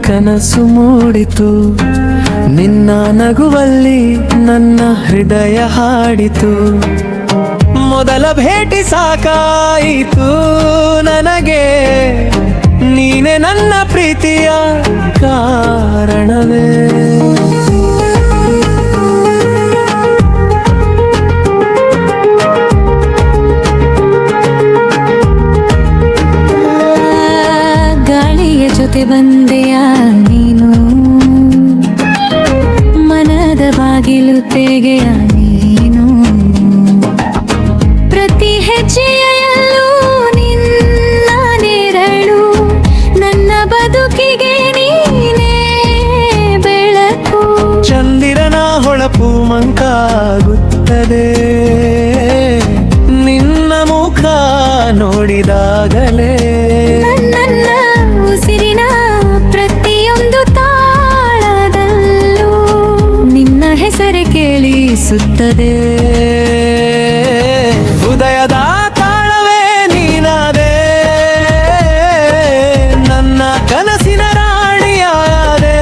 ಕನಸು ಮೂಡಿತು, ನಿನ್ನ ನಗುವಲ್ಲಿ ನನ್ನ ಹೃದಯ ಹಾಡಿತು. ಮೊದಲ ಭೇಟಿ ಸಾಕಾಯಿತು ನನಗೆ, ನೀನೆ ನನ್ನ ಪ್ರೀತಿಯ ಕಾರಣವೇ. ಗಾಳಿಯ ಜೊತೆ ಬಂದೆಯ ನೀನು, ಮನದ ಬಾಗಿಲು ತೆಗೆಯ ನೀನು. ಪ್ರತಿ ಹೆಜ್ಜೆಯಲ್ಲೂ ನಿನ್ನ ನೆರಳು, ನನ್ನ ಬದುಕಿಗೆ ನೀನೇ ಬೆಳಕು. ಚಂದಿರನ ಹೊಳಪು ಮಂಕಾಗುತ್ತದೆ, ನಿನ್ನ ಮುಖ ನೋಡಿದಾಗಲೇ. ನನ್ನ ಉಸಿರಿನ ಪ್ರತಿಯೊಂದು ತಾಳದಲ್ಲೂ ನಿನ್ನ ಹೆಸರೇ ಕೇಳಿಸುತ್ತದೆ. ಹೃದಯದ ತಾಳವೇ ನೀನಾದೆ, ನನ್ನ ಕನಸಿನ ರಾಣಿಯಾದೆ.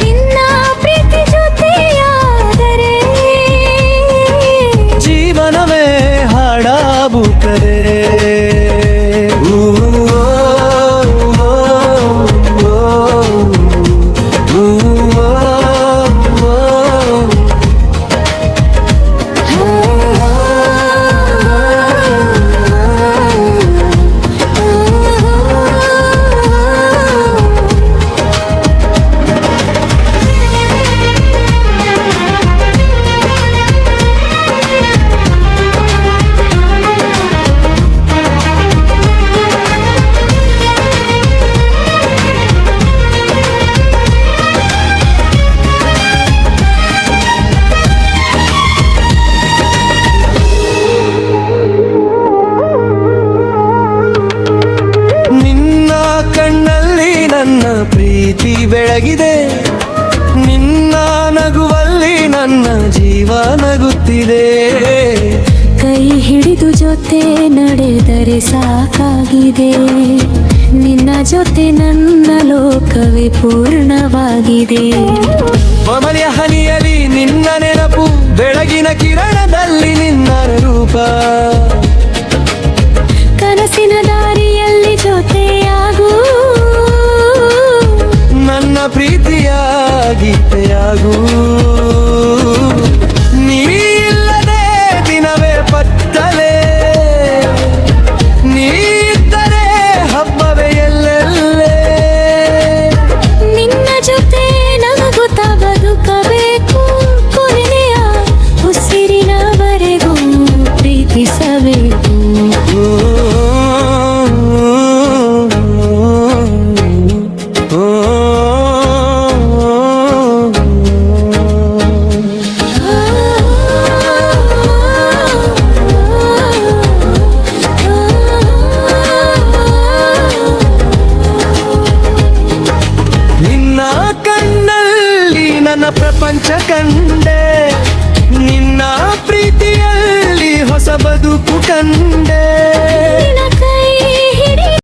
ನಿನ್ನ ಪ್ರೀತಿ ಜೊತೆಯಾದರೆ ಜೀವನವೇ ಹಾಡಾಗುತ್ತದೆ. ನನ್ನ ಪ್ರೀತಿ ಬೆಳಗಿದೆ, ನಿನ್ನ ನಗುವಲ್ಲಿ ನನ್ನ ಜೀವ ನಗುತ್ತಿದೆ. ಕೈ ಹಿಡಿದು ಜೊತೆ ನಡೆದರೆ ಸಾಕಾಗಿದೆ, ನಿನ್ನ ಜೊತೆ ನನ್ನ ಲೋಕವೇ ಪೂರ್ಣವಾಗಿದೆ. ಮಮಲಿಯ ಹನಿಯಲಿ ನಿನ್ನ ನೆನಪು, ಬೆಳಗಿನ ಕಿರಣದಲ್ಲಿ ನಿನ್ನ ರೂಪ. ಕನಸಿನ ದಾರಿಯಲ್ಲಿ ಜೊತೆಯಾಗು, ನನ್ನ ಪ್ರೀತಿಯ ಗೀತೆಯಾಗೂ. ನೀ ಇಲ್ಲದೆ ದಿನವೇ ಪತ್ತಲೆ, ನೀ ಇದ್ದರೆ ಹಬ್ಬವೇ ಎಲ್ಲೆಲ್ಲೇ. ನಿನ್ನ ಜೊತೆ ನಗುತ್ತ ಬದುಕಬೇಕು, ಕೊನೆಯ ಉಸಿರಿನವರೆಗೂ ಪ್ರೀತಿಸಬೇಕು. ನಿನ್ನ ಕಣ್ಣಲ್ಲಿ ನನ್ನ ಪ್ರಪಂಚ ಕಂಡೆ, ನಿನ್ನ ಪ್ರೀತಿಯಲ್ಲಿ ಹೊಸ ಬದುಕು ಕಂಡೆ.